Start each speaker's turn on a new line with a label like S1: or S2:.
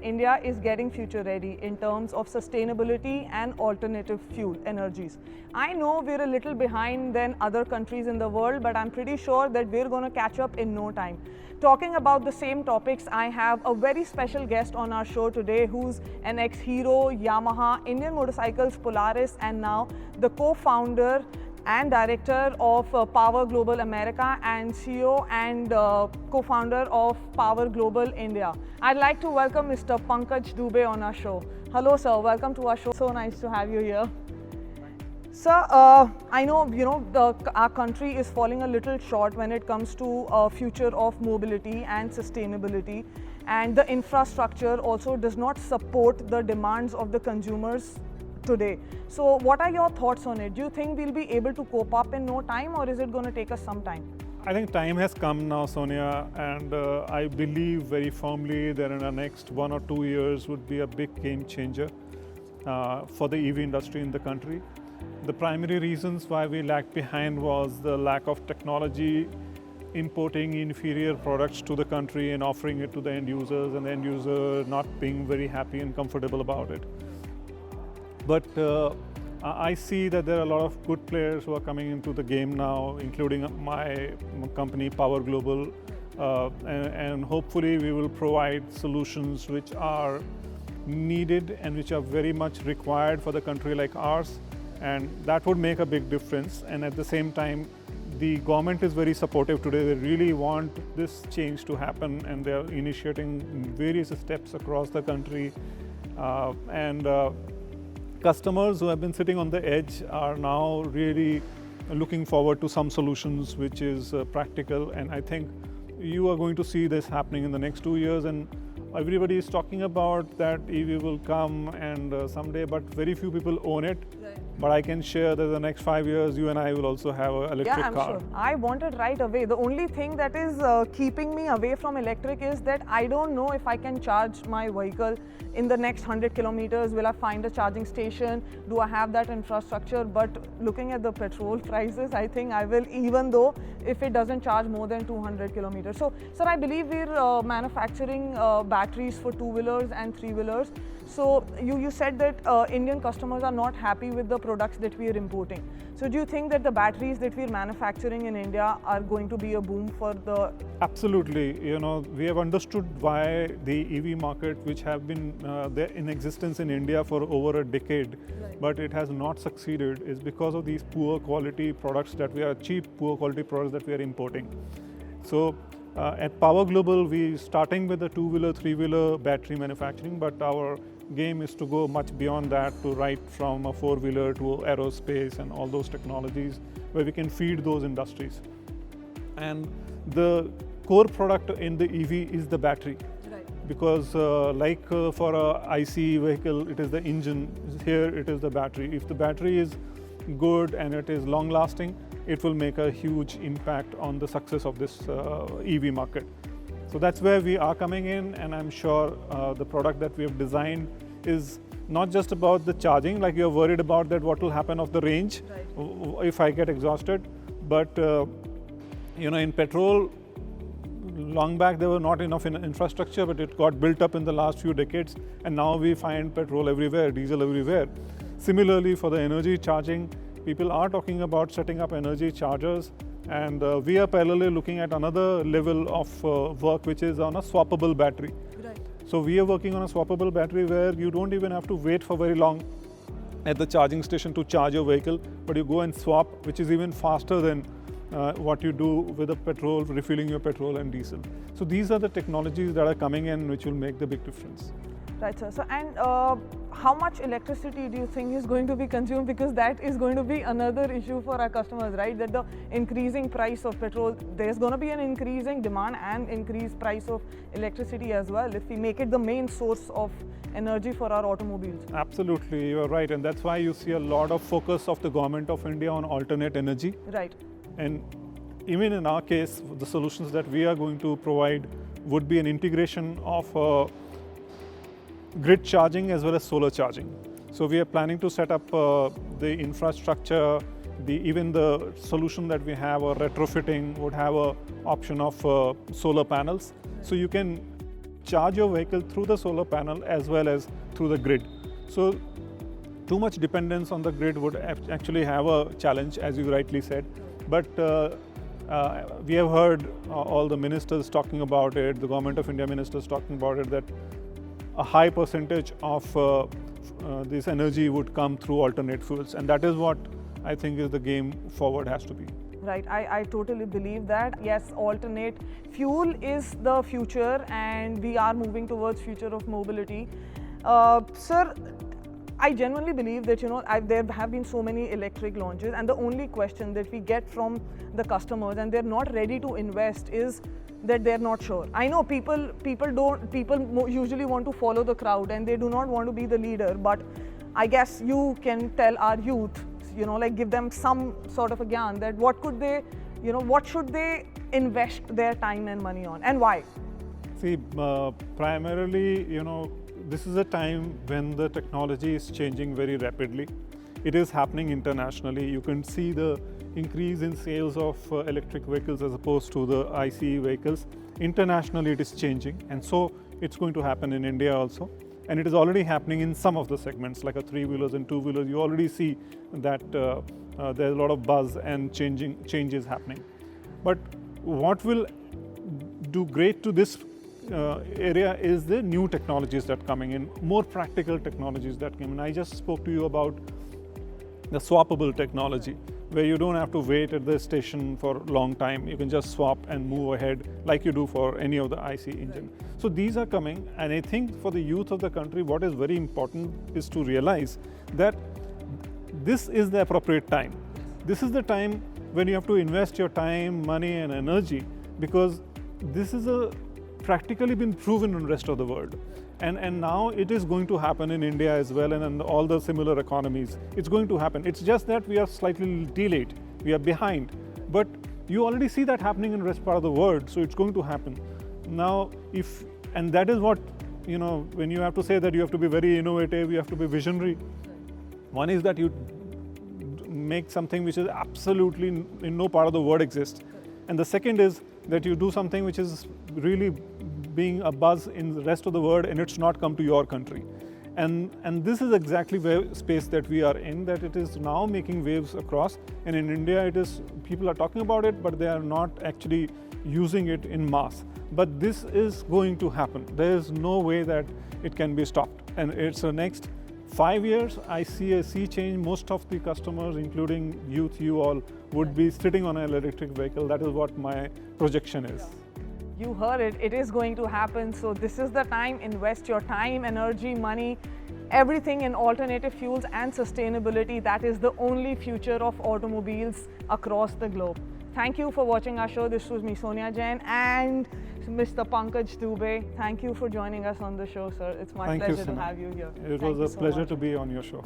S1: India is getting future ready in terms of sustainability and alternative fuel energies. I know we're a little behind than other countries in the world, but I'm pretty sure that we're going to catch up in no time. Talking about the same topics, I have a very special guest on our show today who's an ex-Hero, Yamaha, Indian Motorcycles, Polaris, and now the co-founder and director of Power Global America and CEO and co-founder of Power Global India. I'd like to welcome Mr. Pankaj Dubey on our show. Hello sir, welcome to our show. So nice to have you here. Sir, I know our country is falling a little short when it comes to future of mobility and sustainability, and the infrastructure also does not support the demands of the consumers today. So what are your thoughts on it? Do you think we'll be able to cope up in no time, or is it going to take us some time?
S2: I think time has come now, Sonia, and I believe very firmly that in the next 1 or 2 years would be a big game changer for the EV industry in the country. The primary reasons why we lagged behind was the lack of technology, importing inferior products to the country and offering it to the end users, and the end user not being very happy and comfortable about it. But I see that there are a lot of good players who are coming into the game now, including my company, Power Global, and hopefully we will provide solutions which are needed and which are very much required for the country like ours, and that would make a big difference. And at the same time, the government is very supportive today. They really want this change to happen, and they are initiating various steps across the country. Customers who have been sitting on the edge are now really looking forward to some solutions which is practical, and I think you are going to see this happening in the next 2 years. And everybody is talking about that EV will come and someday, but very few people own it. Right. But I can share that the next 5 years, you and I will also have an electric car.
S1: Yeah, I'm sure. I want it right away. The only thing that is keeping me away from electric is that I don't know if I can charge my vehicle in the next 100 kilometers. Will I find a charging station? Do I have that infrastructure? But looking at the petrol prices, I think I will, even though if it doesn't charge more than 200 kilometers. So, sir, I believe we're manufacturing batteries for two-wheelers and three-wheelers. So you said that Indian customers are not happy with the products that we are importing. So do you think that the batteries that we're manufacturing in India are going to be a boom for the...
S2: Absolutely. We have understood why the EV market, which have been there in existence in India for over a decade, right, but it has not succeeded, is because of these poor quality products that we are, poor quality products that we are importing. So at Power Global, we starting with the two-wheeler, three-wheeler battery manufacturing, but our game is to go much beyond that, to right from a four-wheeler to aerospace and all those technologies where we can feed those industries. And the core product in the EV is the battery. Right. Because for a ICE vehicle, it is the engine. Here it is the battery. If the battery is good and it is long-lasting, it will make a huge impact on the success of this EV market. So that's where we are coming in, and I'm sure the product that we have designed is not just about the charging, like you're worried about that what will happen of the range, right, if I get exhausted. But in petrol, long back there were not enough infrastructure, but it got built up in the last few decades, and now we find petrol everywhere, diesel everywhere. Similarly, for the energy charging, people are talking about setting up energy chargers, and we are parallelly looking at another level of work, which is on a swappable battery. Right. So we are working on a swappable battery where you don't even have to wait for very long at the charging station to charge your vehicle, but you go and swap, which is even faster than what you do with the petrol, refilling your petrol and diesel. So these are the technologies that are coming in which will make the big difference.
S1: Right, sir. So, and how much electricity do you think is going to be consumed? Because that is going to be another issue for our customers, right? That the increasing price of petrol, there's going to be an increasing demand and increased price of electricity as well if we make it the main source of energy for our automobiles.
S2: Absolutely, you are right. And that's why you see a lot of focus of the government of India on alternate energy.
S1: Right.
S2: And even in our case, the solutions that we are going to provide would be an integration of grid charging as well as solar charging. So we are planning to set up the infrastructure, even the solution that we have, or retrofitting, would have an option of solar panels. So you can charge your vehicle through the solar panel as well as through the grid. So too much dependence on the grid would actually have a challenge, as you rightly said. But we have heard all the ministers talking about it, the Government of India ministers talking about it, that a high percentage of this energy would come through alternate fuels, and that is what I think is the game forward has to be.
S1: Right, I totally believe that. Yes, alternate fuel is the future and we are moving towards future of mobility. Sir, I genuinely believe that, there have been so many electric launches, and the only question that we get from the customers, and they're not ready to invest, is that they're not sure. I know people usually want to follow the crowd and they do not want to be the leader, but I guess you can tell our youth, like give them some sort of a gyan that what could they, what should they invest their time and money on, and why?
S2: See, primarily, this is a time when the technology is changing very rapidly. It is happening internationally. You can see the increase in sales of electric vehicles as opposed to the ICE vehicles. Internationally, it is changing, and so it's going to happen in India also. And it is already happening in some of the segments, like a three-wheelers and two-wheelers. You already see that there's a lot of buzz and changes happening. But what will do great to this area is the new technologies that are coming in, more practical technologies that come in. I just spoke to you about the swappable technology, where you don't have to wait at the station for a long time. You can just swap and move ahead like you do for any of the IC engine. So these are coming, and I think for the youth of the country, what is very important is to realize that this is the appropriate time. This is the time when you have to invest your time, money and energy, because this is practically been proven in the rest of the world. And now it is going to happen in India as well, and in all the similar economies. It's going to happen. It's just that we are slightly delayed. We are behind. But you already see that happening in the rest part of the world, so it's going to happen. Now, and that is what, when you have to say that you have to be very innovative, you have to be visionary. One is that you make something which is absolutely in no part of the world exists. And the second is that you do something which is really being a buzz in the rest of the world, and it's not come to your country. And this is exactly where space that we are in, that it is now making waves across. And in India, people are talking about it, but they are not actually using it in mass. But this is going to happen. There is no way that it can be stopped. And it's the next 5 years, I see a sea change. Most of the customers, including youth, you all, would be sitting on an electric vehicle. That is what my projection is.
S1: You heard it, it is going to happen. So this is the time. Invest your time, energy, money, everything in alternative fuels and sustainability. That is the only future of automobiles across the globe. Thank you for watching our show. This was me, Sonia Jain, and Mr. Pankaj Dubey. Thank you for joining us on the show, sir. It's my pleasure to have you here.
S2: It was a pleasure to be on your show.